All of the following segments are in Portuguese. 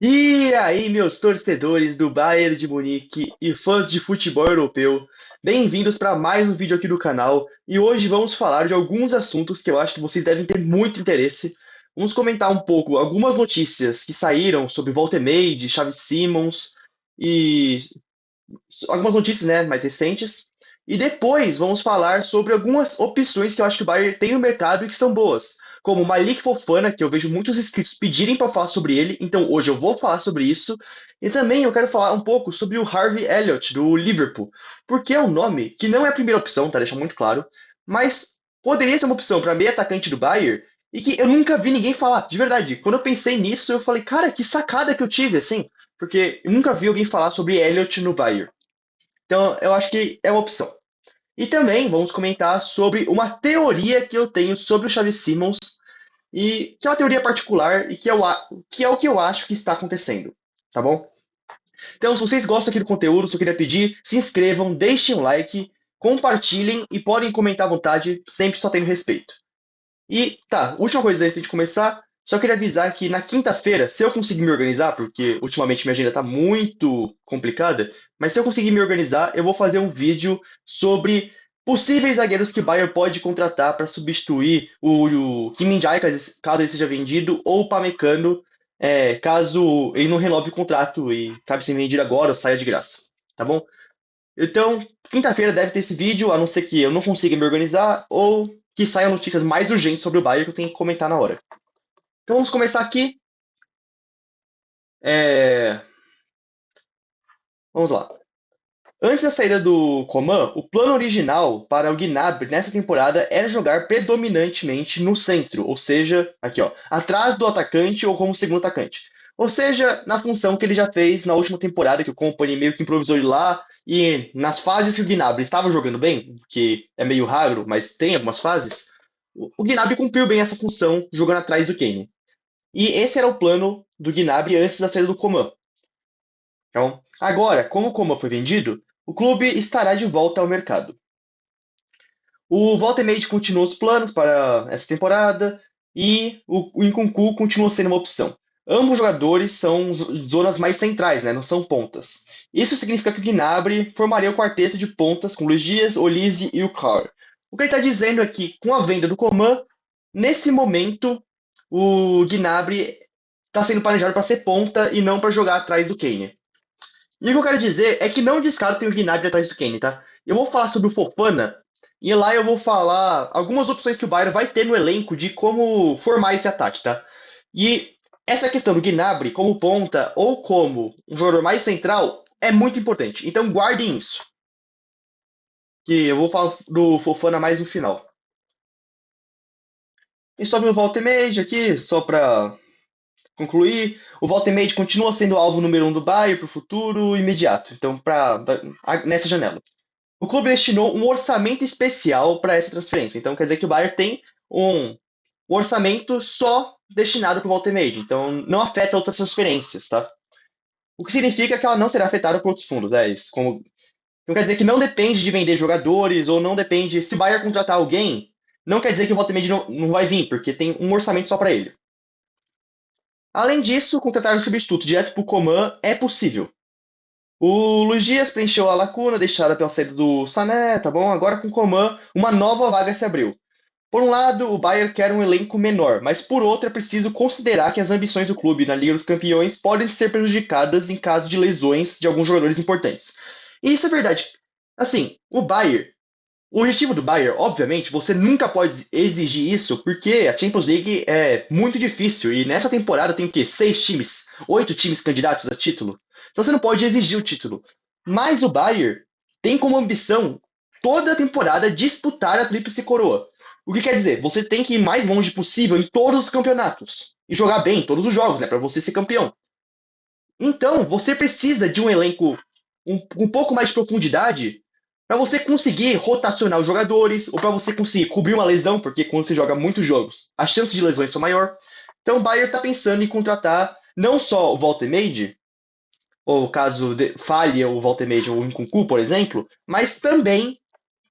E aí, meus torcedores do Bayern de Munique e fãs de futebol europeu, bem-vindos para mais um vídeo aqui do canal. E hoje vamos falar de alguns assuntos que eu acho que vocês devem ter muito interesse. Vamos comentar um pouco algumas notícias que saíram sobre Voltemade, Xavi Simons e algumas notícias, né, mais recentes. E depois vamos falar sobre algumas opções que eu acho que o Bayern tem no mercado e que são boas, como o Malik Fofana, que eu vejo muitos inscritos pedirem para falar sobre ele, então hoje eu vou falar sobre isso. E também eu quero falar um pouco sobre o Harvey Elliott, do Liverpool, porque é um nome que não é a primeira opção, tá? Deixa muito claro, mas poderia ser uma opção para meio atacante do Bayern e que eu nunca vi ninguém falar, de verdade. Quando eu pensei nisso, eu falei, cara, que sacada que eu tive, assim, porque eu nunca vi alguém falar sobre Elliott no Bayern. Então, eu acho que é uma opção. E também vamos comentar sobre uma teoria que eu tenho sobre o Xavi Simons, e que é uma teoria particular e que é o que eu acho que está acontecendo, tá bom? Então, se vocês gostam aqui do conteúdo, só queria pedir, se inscrevam, deixem um like, compartilhem e podem comentar à vontade, sempre só tendo respeito. E tá, última coisa antes de começar, só queria avisar que na quinta-feira, se eu conseguir me organizar, porque ultimamente minha agenda tá muito complicada, mas se eu conseguir me organizar, eu vou fazer um vídeo sobre possíveis zagueiros que o Bayern pode contratar para substituir o Kim Min-jae, caso ele seja vendido, ou o Pamecano, caso ele não renove o contrato e acabe sendo vendido agora ou saia de graça, tá bom? Então, quinta-feira deve ter esse vídeo, a não ser que eu não consiga me organizar ou que saiam notícias mais urgentes sobre o Bayern que eu tenho que comentar na hora. Então vamos começar aqui. É, Vamos lá. Antes da saída do Coman, o plano original para o Gnabry nessa temporada era jogar predominantemente no centro, ou seja, aqui ó, atrás do atacante ou como segundo atacante. Ou seja, na função que ele já fez na última temporada, que o Company meio que improvisou ele lá, e nas fases que o Gnabry estava jogando bem, que é meio raro, mas tem algumas fases, o Gnabry cumpriu bem essa função jogando atrás do Kane. E esse era o plano do Gnabry antes da saída do Coman. Então, agora, como o Coman foi vendido, o clube estará de volta ao mercado. O Voltemade continua os planos para essa temporada e o Nkunku continua sendo uma opção. Ambos os jogadores são zonas mais centrais, né? Não são pontas. Isso significa que o Gnabry formaria o quarteto de pontas com Luiz Dias, Olise e o Carr. O que ele está dizendo é que, com a venda do Coman, nesse momento, o Gnabry está sendo planejado para ser ponta e não para jogar atrás do Kane. E o que eu quero dizer é que não descartem o Gnabry atrás do Kane, tá? Eu vou falar sobre o Fofana e lá eu vou falar algumas opções que o Bayern vai ter no elenco de como formar esse ataque, tá? E essa questão do Gnabry como ponta ou como um jogador mais central é muito importante. Então guardem isso, que eu vou falar do Fofana mais no final. E sobre o Voltemade aqui, só para concluir, o Voltemade continua sendo o alvo número um do Bayern para o futuro imediato. Então, nessa janela. O clube destinou um orçamento especial para essa transferência. Então quer dizer que o Bayern tem um orçamento só destinado para o Voltemade. Então não afeta outras transferências, tá? O que significa que ela não será afetada por outros fundos, é isso. Então quer dizer que não depende de vender jogadores ou não depende. Se o Bayern contratar alguém, não quer dizer que o Voltemade não vai vir, porque tem um orçamento só para ele. Além disso, contratar um substituto direto para o Coman é possível. O Luiz Dias preencheu a lacuna deixada pela saída do Sané, tá bom? Agora com o Coman, uma nova vaga se abriu. Por um lado, o Bayern quer um elenco menor, mas por outro é preciso considerar que as ambições do clube na Liga dos Campeões podem ser prejudicadas em caso de lesões de alguns jogadores importantes. E isso é verdade. Assim, o objetivo do Bayern, obviamente, você nunca pode exigir isso, porque a Champions League é muito difícil, e nessa temporada tem o quê? 6 times, 8 times candidatos a título. Então você não pode exigir o título. Mas o Bayern tem como ambição toda a temporada disputar a tríplice coroa. O que quer dizer? Você tem que ir mais longe possível em todos os campeonatos. E jogar bem em todos os jogos, né? Para você ser campeão. Então, você precisa de um elenco um pouco mais de profundidade para você conseguir rotacionar os jogadores ou para você conseguir cobrir uma lesão, porque quando você joga muitos jogos, as chances de lesões são maior. Então, o Bayern está pensando em contratar não só o Voltemade, ou caso falhe o Voltemade ou o Nkunku, por exemplo, mas também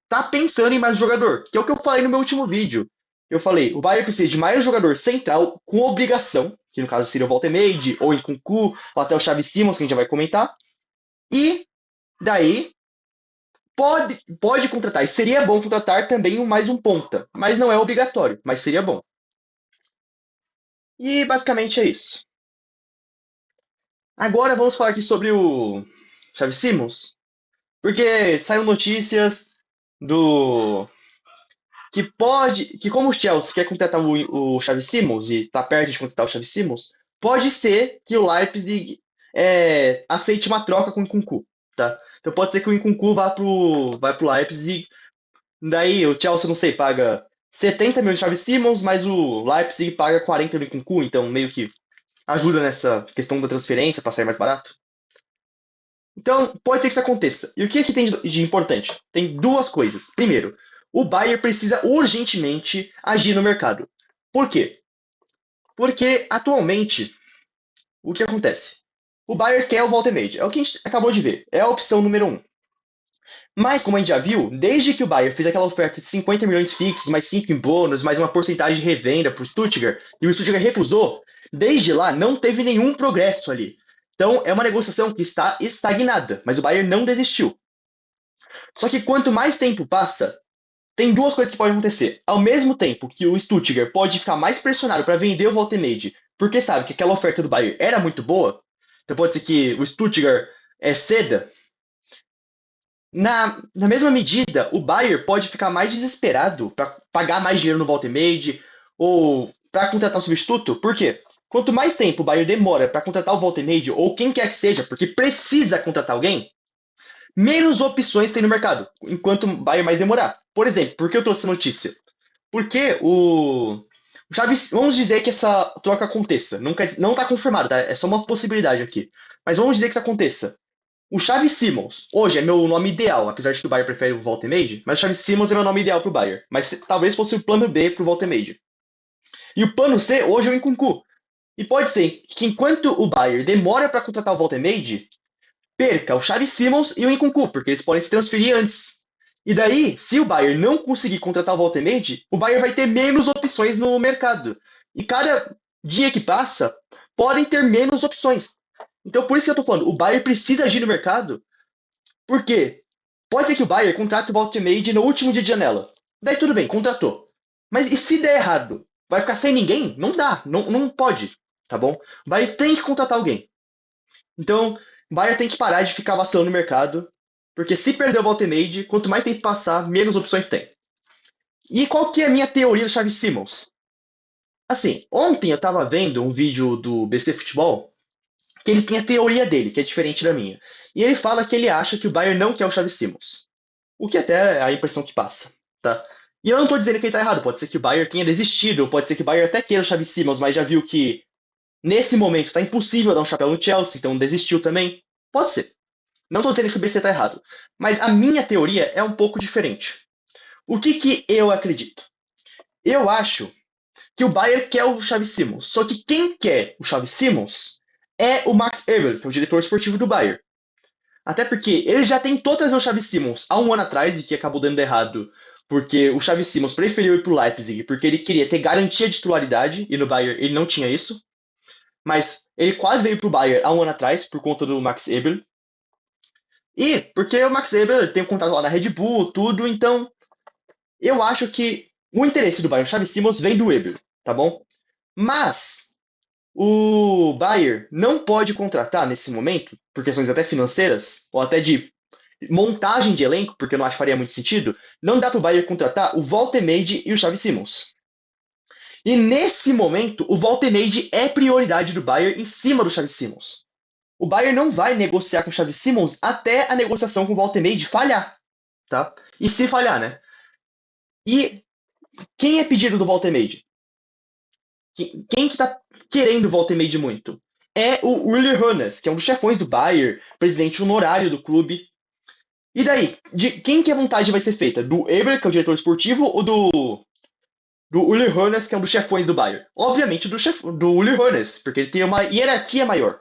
está pensando em mais jogador, que é o que eu falei no meu último vídeo. Eu falei, o Bayern precisa de mais jogador central com obrigação, que no caso seria o Voltemade, ou Nkunku, ou até o Xavi Simons, que a gente já vai comentar. E daí pode contratar, e seria bom contratar também mais um ponta, mas não é obrigatório, mas seria bom. E basicamente é isso. Agora vamos falar aqui sobre o Xavi Simons, porque saíram notícias do que como o Chelsea quer contratar o Xavi Simons e tá perto de contratar o Xavi Simons, pode ser que o Leipzig aceite uma troca com o Nkunku, tá? Então pode ser que o Nkunku vai pro Leipzig, daí o Chelsea, não sei, paga 70 mil de Xavi Simons, mas o Leipzig paga 40 mil de Nkunku, então meio que ajuda nessa questão da transferência para sair mais barato. Então, pode ser que isso aconteça. E o que tem de importante? Tem duas coisas. Primeiro, o Bayern precisa urgentemente agir no mercado. Por quê? Porque atualmente, o que acontece? O Bayern quer o Voltemade. É o que a gente acabou de ver. É a opção número um. Mas, como a gente já viu, desde que o Bayern fez aquela oferta de 50 milhões fixos, mais 5 em bônus, mais uma porcentagem de revenda para o Stuttgart, e o Stuttgart recusou, desde lá não teve nenhum progresso ali. Então, é uma negociação que está estagnada, mas o Bayern não desistiu. Só que quanto mais tempo passa, tem duas coisas que podem acontecer. Ao mesmo tempo que o Stuttgart pode ficar mais pressionado para vender o Voltemade, porque sabe que aquela oferta do Bayern era muito boa, então pode ser que o Stuttgart ceda. Na mesma medida, o Bayern pode ficar mais desesperado para pagar mais dinheiro no Voltemade ou para contratar um substituto. Por quê? Quanto mais tempo o Bayern demora para contratar o Voltemade ou quem quer que seja, porque precisa contratar alguém, menos opções tem no mercado, enquanto o Bayern mais demorar. Por exemplo, por que eu trouxe essa notícia? Porque o Chaves, vamos dizer que essa troca aconteça. Não está confirmado, tá? É só uma possibilidade aqui. Mas vamos dizer que isso aconteça. O Xavi Simons, hoje é meu nome ideal, apesar de que o Bayern prefere o Voltemade, mas o Xavi Simons é meu nome ideal pro Bayern. Mas talvez fosse o plano B pro Voltemade. E o plano C hoje é o Nkunku. E pode ser que enquanto o Bayern demora para contratar o Voltemade, perca o Xavi Simons e o Nkunku, porque eles podem se transferir antes. E daí, se o Bayern não conseguir contratar o Voltemade, o Bayern vai ter menos opções no mercado. E cada dia que passa, podem ter menos opções. Então, por isso que eu tô falando, o Bayern precisa agir no mercado, porque pode ser que o Bayern contrate o Voltemade no último dia de janela. Daí tudo bem, contratou. Mas e se der errado? Vai ficar sem ninguém? Não dá, não pode, tá bom? O Bayern tem que contratar alguém. Então, o Bayern tem que parar de ficar vacilando no mercado, porque se perder o Voltemade, quanto mais tempo passar, menos opções tem. E qual que é a minha teoria do Xavi Simons? Assim, ontem eu tava vendo um vídeo do BC Futebol, que ele tem a teoria dele, que é diferente da minha. E ele fala que ele acha que o Bayern não quer o Xavi Simons. O que até é a impressão que passa, tá? E eu não tô dizendo que ele tá errado, pode ser que o Bayern tenha desistido, pode ser que o Bayern até queira o Xavi Simons, mas já viu que nesse momento tá impossível dar um chapéu no Chelsea, então desistiu também. Pode ser. Não tô dizendo que o BC tá errado. Mas a minha teoria é um pouco diferente. O que eu acredito? Eu acho que o Bayern quer o Xavi Simons. Só que quem quer o Xavi Simons é o Max Eberl, que é o diretor esportivo do Bayern. Até porque ele já tentou trazer o Xavi Simons há um ano atrás e que acabou dando errado, porque o Xavi Simons preferiu ir pro Leipzig porque ele queria ter garantia de titularidade e no Bayern ele não tinha isso. Mas ele quase veio pro Bayern há um ano atrás por conta do Max Eberl. E porque o Max Eberl tem um contrato lá na Red Bull, tudo, então eu acho que o interesse do Bayern Xavi Simons vem do Eberl, tá bom? Mas o Bayern não pode contratar nesse momento, por questões até financeiras, ou até de montagem de elenco, porque eu não acho que faria muito sentido, não dá pro Bayern contratar o Voltemade e o Xavi Simons. E nesse momento, o Voltemade é prioridade do Bayern em cima do Xavi Simons. O Bayern não vai negociar com o Xavi Simons até a negociação com o Voltemade falhar, tá? E se falhar, né? E quem é pedido do Voltemade? Quem que tá querendo o Voltemade muito? É o Uli Hoeneß, que é um dos chefões do Bayern, presidente honorário do clube. E daí, de quem que a montagem vai ser feita? Do Eber, que é o diretor esportivo, ou do Uli Hoeneß, que é um dos chefões do Bayern? Obviamente do Uli Hoeneß, porque ele tem uma hierarquia maior.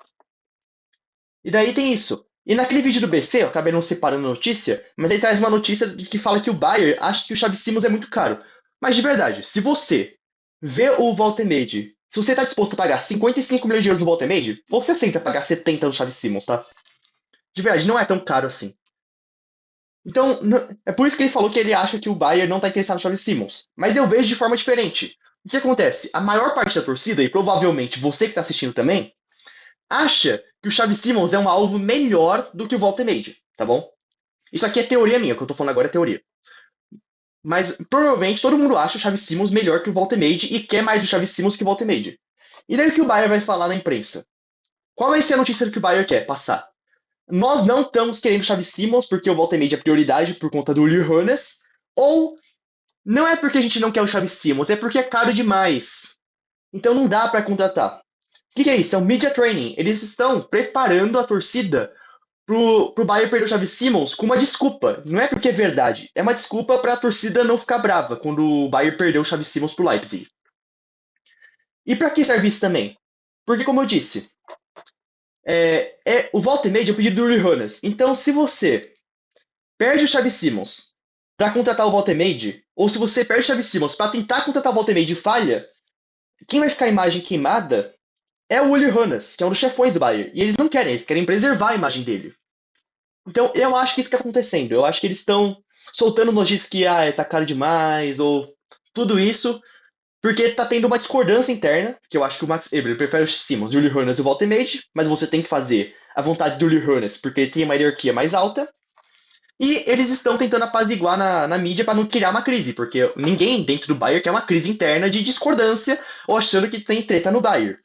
E daí tem isso. E naquele vídeo do BC, eu acabei não separando a notícia, mas ele traz uma notícia que fala que o Bayern acha que o Xavi Simons é muito caro. Mas de verdade, se você vê o Voltemade, se Se você tá disposto a pagar 55 milhões de euros no Walter Made, você aceita pagar 70 no Xavi Simons, tá? De verdade, não é tão caro assim. Então, é por isso que ele falou que ele acha que o Bayern não tá interessado no Xavi Simons. Mas eu vejo de forma diferente. O que acontece? A maior parte da torcida, e provavelmente você que tá assistindo também, acha que o Xavi Simons é um alvo melhor do que o Walter Made, tá bom? Isso aqui é teoria minha, o que eu tô falando agora é teoria. Mas provavelmente todo mundo acha o Xavi Simons melhor que o Walter Made e quer mais o Xavi Simons que o Walter Made. E daí o que o Bayern vai falar na imprensa? Qual vai ser a notícia que o Bayern quer passar? Nós não estamos querendo o Xavi Simons porque o Walter Made é prioridade por conta do Uli Hoeneß, ou não é porque a gente não quer o Xavi Simons, é porque é caro demais. Então não dá para contratar. O que é isso? É um media training. Eles estão preparando a torcida pro Bayern perder o Xavi Simons com uma desculpa. Não é porque é verdade. É uma desculpa para a torcida não ficar brava quando o Bayern perdeu o Xavi Simons pro Leipzig. E para que serve isso também? Porque, como eu disse, o Walter Made é o pedido do Uli Hoeneß. Então, se você perde o Xavi Simons para contratar o Walter Made, ou se você perde o Xavi Simons para tentar contratar o Walter Made e falha, quem vai ficar a imagem queimada é o Uli Hoeneß, que é um dos chefões do Bayern. E eles querem preservar a imagem dele. Então, eu acho que isso está acontecendo. Eu acho que eles estão soltando notícias que tá caro demais, ou tudo isso, porque tá tendo uma discordância interna, que eu acho que o Max Eber prefere o Simons, o Uli Hoeneß e o Walter Made, mas você tem que fazer a vontade do Uli Hoeneß, porque ele tem uma hierarquia mais alta. E eles estão tentando apaziguar na mídia para não criar uma crise, porque ninguém dentro do Bayern quer uma crise interna de discordância ou achando que tem treta no Bayern.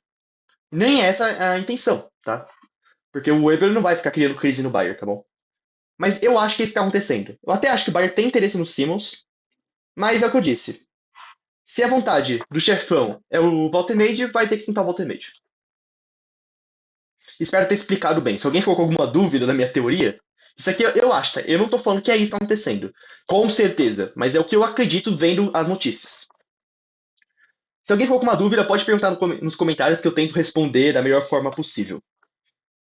Nem essa é a intenção, tá? Porque o Weber não vai ficar criando crise no Bayern, tá bom? Mas eu acho que isso está acontecendo. Eu até acho que o Bayern tem interesse no Simons, mas é o que eu disse. Se a vontade do chefão é o Walter Made, vai ter que tentar o Walter Made. Espero ter explicado bem. Se alguém ficou com alguma dúvida na minha teoria, isso aqui eu acho, tá? Eu não tô falando que é isso que tá acontecendo. Com certeza. Mas é o que eu acredito vendo as notícias. Se alguém ficou com uma dúvida, pode perguntar nos comentários que eu tento responder da melhor forma possível.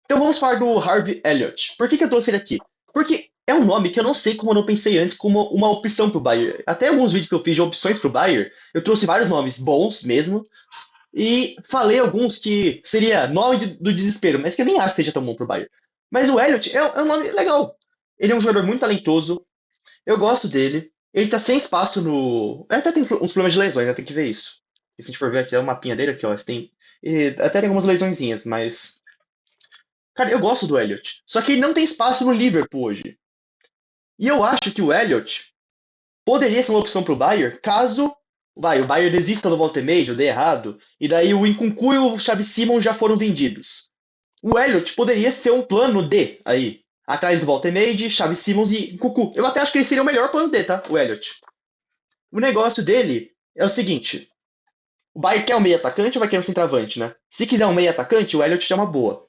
Então vamos falar do Harvey Elliott. Por que eu trouxe ele aqui? Porque é um nome que eu não sei como eu não pensei antes como uma opção pro Bayern. Até alguns vídeos que eu fiz de opções pro Bayern, eu trouxe vários nomes bons mesmo. E falei alguns que seria nome do desespero, mas que eu nem acho que seja tão bom pro Bayern. Mas o Elliott é um nome legal. Ele é um jogador muito talentoso. Eu gosto dele. Ele tá sem espaço no. Até tem uns problemas de lesões, né? Tem que ver isso. E se a gente for ver aqui, é o mapinha dele aqui, ó. Até tem algumas lesõezinhas, mas. Cara, eu gosto do Elliott. Só que ele não tem espaço no Liverpool hoje. E eu acho que o Elliott poderia ser uma opção pro Bayern caso o Bayern desista no Walter Made ou dê errado, e daí o Nkunku e o Xavi Simons já foram vendidos. O Elliott poderia ser um plano D aí, atrás do Walter Made, Xavi Simons e Nkunku. Eu até acho que ele seria o melhor plano D, tá? O Elliott. O negócio dele é o seguinte: o Bayern quer um meio atacante ou vai querer um centroavante, né? Se quiser um meio atacante, o Elliott é uma boa.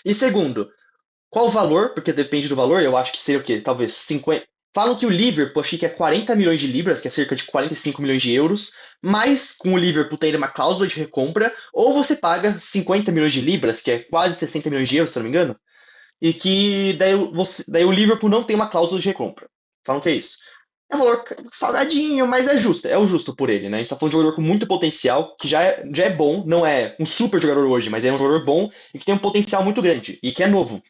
E segundo, qual o valor? Porque depende do valor, eu acho que seria o quê? Talvez 50. Falam que o Liverpool achei que é 40 milhões de libras, que é cerca de 45 milhões de euros, mas com o Liverpool tem uma cláusula de recompra, ou você paga 50 milhões de libras, que é quase 60 milhões de euros, se não me engano, e que daí o Liverpool não tem uma cláusula de recompra. Falam que é isso. É um valor salgadinho, mas é justo, é o justo por ele, né? A gente tá falando de um jogador com muito potencial, que já é bom, não é um super jogador hoje, mas é um jogador bom e que tem um potencial muito grande, e que é novo.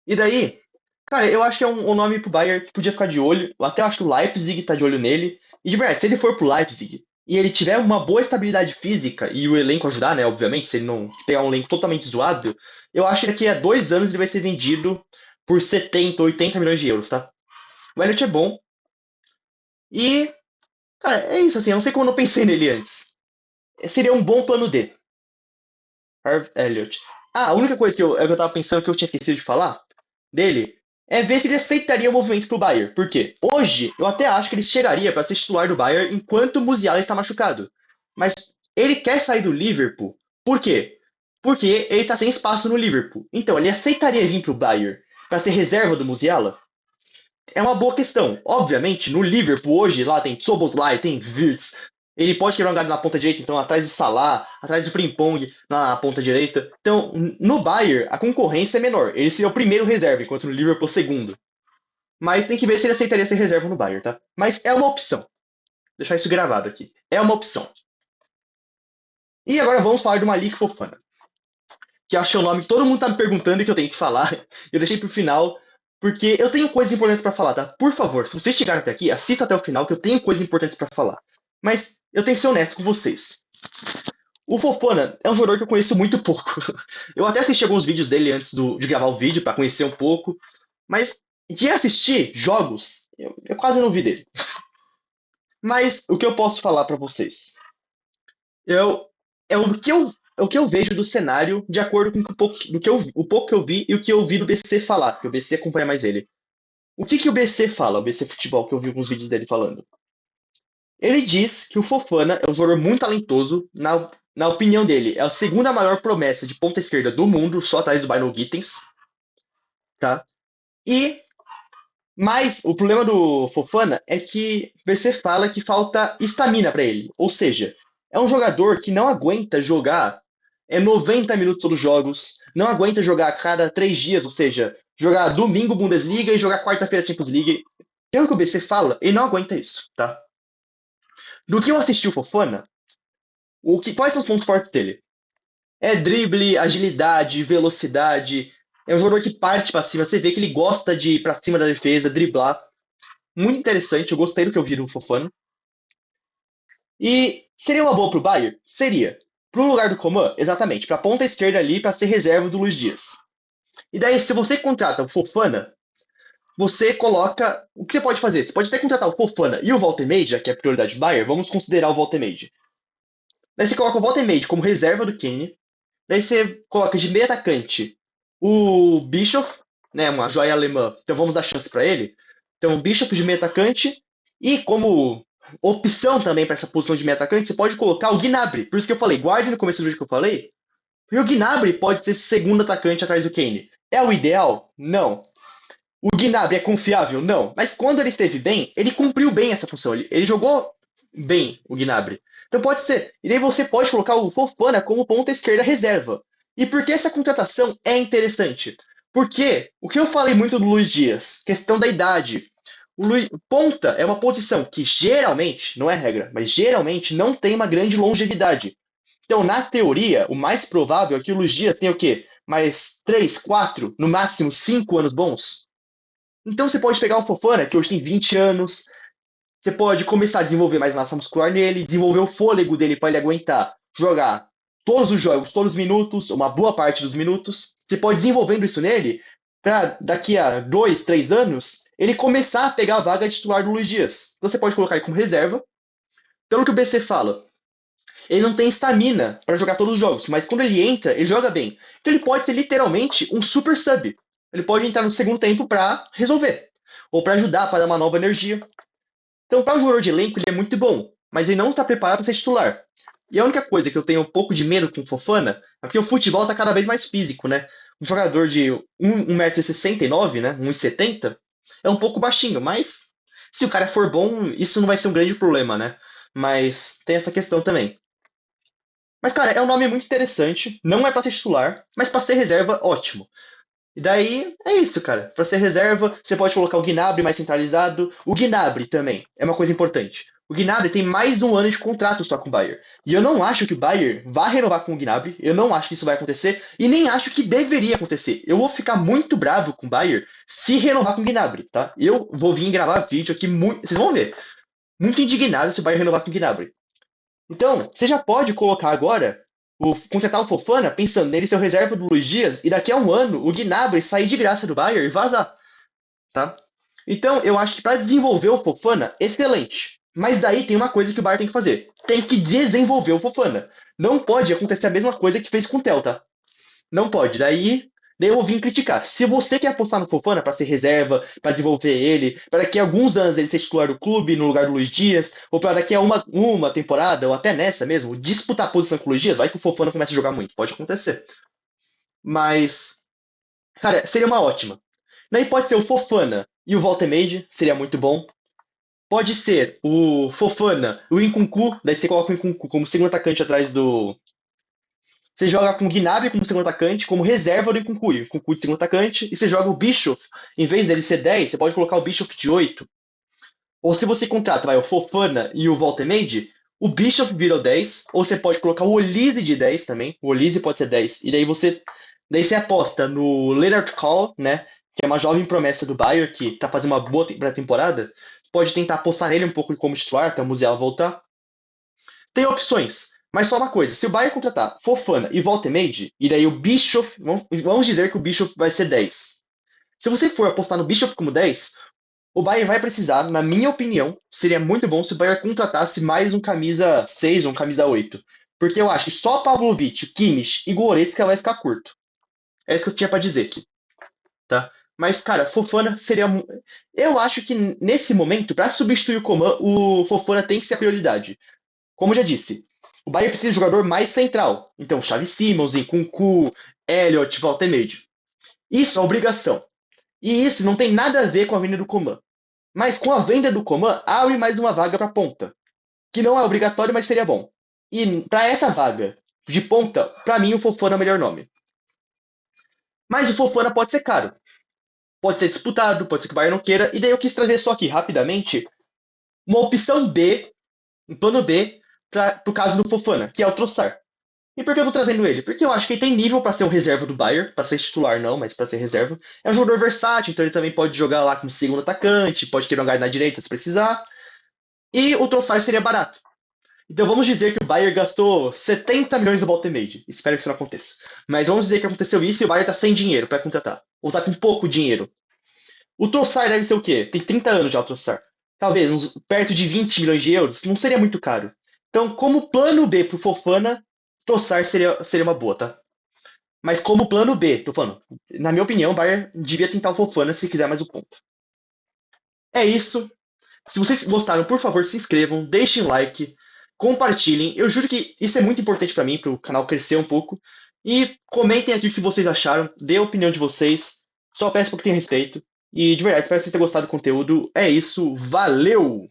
E daí, cara, eu acho que é um nome pro Bayern que podia ficar de olho. Eu até acho que o Leipzig tá de olho nele. E de verdade, se ele for pro Leipzig e ele tiver uma boa estabilidade física e o elenco ajudar, né? Obviamente, se ele não pegar um elenco totalmente zoado, eu acho que daqui a 2 anos ele vai ser vendido por 70, 80 milhões de euros, tá? O Elliott é bom. E, cara, é isso assim. Eu não sei como eu não pensei nele antes. Seria um bom plano D. Harvey Elliott. Ah, a única coisa que eu tava pensando que eu tinha esquecido de falar dele é ver se ele aceitaria o movimento pro Bayern. Por quê? Hoje, eu até acho que ele chegaria para ser titular do Bayern enquanto o Musiala está machucado. Mas ele quer sair do Liverpool. Por quê? Porque ele tá sem espaço no Liverpool. Então, ele aceitaria vir pro Bayern para ser reserva do Musiala? É uma boa questão. Obviamente, no Liverpool hoje, lá tem Szoboszlai, tem Wirtz. Ele pode quebrar um galho na ponta direita, então atrás do Salah, atrás do Frimpong na ponta direita. Então, no Bayern, a concorrência é menor. Ele seria o primeiro reserva, enquanto no Liverpool o segundo. Mas tem que ver se ele aceitaria ser reserva no Bayern, tá? Mas é uma opção. Deixar isso gravado aqui. É uma opção. E agora vamos falar do Malik Fofana, que eu acho que é o nome que todo mundo tá me perguntando e que eu tenho que falar. Eu deixei pro final, porque eu tenho coisas importantes pra falar, tá? Por favor, se vocês chegaram até aqui, assista até o final, que eu tenho coisas importantes pra falar. Mas eu tenho que ser honesto com vocês. O Fofana é um jogador que eu conheço muito pouco. Eu até assisti alguns vídeos dele antes de gravar o vídeo pra conhecer um pouco, mas de assistir jogos, eu quase não vi dele. Mas o que eu posso falar pra vocês? Eu, é o que eu vejo do cenário de acordo com o pouco que eu vi e o que eu vi do BC falar, porque o BC acompanha mais ele. O que que o BC fala, o BC Futebol, que eu vi alguns vídeos dele falando? Ele diz que o Fofana é um jogador muito talentoso, na opinião dele, é a segunda maior promessa de ponta esquerda do mundo, só atrás do Byron Gittens, tá? E mas o problema do Fofana é que você fala que falta estamina pra ele. Ou seja, é um jogador que não aguenta jogar 90 minutos todos os jogos, não aguenta jogar a cada 3 dias, ou seja, jogar domingo Bundesliga e jogar quarta-feira Champions League. Pelo que o BC fala, ele não aguenta isso, tá? Do que eu assisti o Fofana, quais são os pontos fortes dele? É drible, agilidade, velocidade. É um jogador que parte pra cima. Você vê que ele gosta de ir pra cima da defesa, driblar. Muito interessante, eu gostei do que eu vi do Fofana. E seria uma boa pro Bayern? Seria. Pro lugar do Coman? Exatamente. Pra ponta esquerda ali, pra ser reserva do Luiz Dias. E daí, se você contrata o Fofana, você coloca. O que você pode fazer? Você pode até contratar o Fofana e o Walter Meide, que é a prioridade do Bayern. Vamos considerar o Walter Meide. Daí você coloca o Walter Meide como reserva do Kane. Daí você coloca de meio atacante o Bischoff, né, uma joia alemã. Então vamos dar chance para ele. Então o Bischoff de meio atacante e como opção também para essa posição de meio atacante, você pode colocar o Gnabry. Por isso que eu falei, guarde no começo do vídeo que eu falei, porque o Gnabry pode ser segundo atacante atrás do Kane. É o ideal? Não. O Gnabry é confiável? Não. Mas quando ele esteve bem, ele cumpriu bem essa função. Ele jogou bem o Gnabry. Então pode ser. E daí você pode colocar o Fofana como ponta esquerda reserva. E por que essa contratação é interessante? Porque o que eu falei muito do Luiz Dias, questão da idade. Ponta é uma posição que geralmente, não é regra, mas geralmente não tem uma grande longevidade. Então, na teoria, o mais provável é que o Luiz Dias tenha o quê? Mais 3, 4, no máximo 5 anos bons? Então você pode pegar o Fofana, que hoje tem 20 anos, você pode começar a desenvolver mais massa muscular nele, desenvolver o fôlego dele para ele aguentar jogar todos os jogos, todos os minutos, uma boa parte dos minutos. Você pode desenvolvendo isso nele para daqui a 2, 3 anos ele começar a pegar a vaga titular do Luiz Dias. Então você pode colocar ele como reserva. Pelo que o BC fala, ele não tem estamina para jogar todos os jogos, mas quando ele entra, ele joga bem. Então ele pode ser literalmente um super sub. Ele pode entrar no segundo tempo para resolver, ou para ajudar, para dar uma nova energia. Então, para o jogador de elenco, ele é muito bom, mas ele não está preparado para ser titular. E a única coisa que eu tenho um pouco de medo com o Fofana é porque o futebol está cada vez mais físico, né? Um jogador de 1,69 m, né? 1,70 m, é um pouco baixinho, mas se o cara for bom, isso não vai ser um grande problema, né? Mas tem essa questão também. Mas, cara, é um nome muito interessante. Não é para ser titular, mas para ser reserva, ótimo. E daí, é isso, cara. Pra ser reserva, você pode colocar o Gnabry mais centralizado. O Gnabry também é uma coisa importante. O Gnabry tem mais de um ano de contrato só com o Bayern. E eu não acho que o Bayern vá renovar com o Gnabry. Eu não acho que isso vai acontecer. E nem acho que deveria acontecer. Eu vou ficar muito bravo com o Bayern se renovar com o Gnabry, tá? Eu vou vir gravar vídeo aqui muito. Vocês vão ver. Muito indignado se o Bayern renovar com o Gnabry. Então, você já pode colocar agora, contratar o Fofana, pensando nele ser o reserva do Luiz Dias, e daqui a um ano o Gnabry sair de graça do Bayern e vazar, tá? Então, eu acho que para desenvolver o Fofana, excelente. Mas daí tem uma coisa que o Bayern tem que fazer. Tem que desenvolver o Fofana. Não pode acontecer a mesma coisa que fez com o Tel, tá? Não pode. Daí eu vim criticar. Se você quer apostar no Fofana para ser reserva, para desenvolver ele, para daqui a alguns anos ele ser titular do clube no lugar do Luiz Dias, ou para daqui a uma temporada, ou até nessa mesmo, disputar a posição com o Luiz Dias, vai que o Fofana começa a jogar muito. Pode acontecer. Mas, cara, seria uma ótima. Daí pode ser o Fofana e o Voltemade, seria muito bom. Pode ser o Fofana, o Nkunku, daí você coloca o Nkunku como segundo atacante atrás do, você joga com o Gnabry como segundo atacante, como reserva do Nkunku. O Nkunku de segundo atacante. E você joga o Bischoff, em vez dele ser 10, você pode colocar o Bischoff de 8. Ou se você contrata o Fofana e o Voltemade, o Bishop vira o 10, ou você pode colocar o Olise de 10 também. O Olise pode ser 10. E daí você aposta no Leonard Call, né? Que é uma jovem promessa do Bayern, que tá fazendo uma boa pré-temporada. Pode tentar apostar nele um pouco como titular, até o Musiala voltar. Tem opções. Mas só uma coisa, se o Bayern contratar Fofana e Voltemade, e daí o Bishop, vamos dizer que o Bishop vai ser 10. Se você for apostar no Bishop como 10, o Bayern vai precisar, na minha opinião, seria muito bom se o Bayern contratasse mais um camisa 6 ou um camisa 8. Porque eu acho que só Pavlovic, Kimmich e Goretzka vai ficar curto. É isso que eu tinha pra dizer aqui, tá? Mas, cara, Fofana seria. Eu acho que nesse momento, pra substituir o Coman, o Fofana tem que ser a prioridade. Como eu já disse, o Bayern precisa de um jogador mais central. Então, Xavi Simons, Nkunku, Elliott, Voltemade. Isso é obrigação. E isso não tem nada a ver com a venda do Coman. Mas com a venda do Coman, abre mais uma vaga para ponta, que não é obrigatório, mas seria bom. E para essa vaga de ponta, para mim o Fofana é o melhor nome. Mas o Fofana pode ser caro, pode ser disputado, pode ser que o Bayern não queira, e daí eu quis trazer só aqui rapidamente uma opção B, um plano B para o caso do Fofana, que é o Trossard. E por que eu tô trazendo ele? Porque eu acho que ele tem nível para ser um reserva do Bayern, para ser titular não, mas para ser reserva. É um jogador versátil, então ele também pode jogar lá como segundo atacante, pode querer jogar na direita se precisar. E o Trossard seria barato. Então vamos dizer que o Bayern gastou 70 milhões no Baltemade. Espero que isso não aconteça. Mas vamos dizer que aconteceu isso e o Bayern tá sem dinheiro para contratar. Ou tá com pouco dinheiro. O Trossard deve ser o quê? Tem 30 anos já o Trossard. Talvez perto de 20 milhões de euros. Não seria muito caro. Então, como plano B pro Fofana, Trossard seria uma boa, tá? Mas como plano B, tô falando. Na minha opinião, o Bayern devia tentar o Fofana se quiser mais o ponto. É isso. Se vocês gostaram, por favor, se inscrevam, deixem like, compartilhem. Eu juro que isso é muito importante para mim, para o canal crescer um pouco. E comentem aqui o que vocês acharam, dê a opinião de vocês. Só peço porque tenham respeito. E de verdade, espero que vocês tenham gostado do conteúdo. É isso, valeu!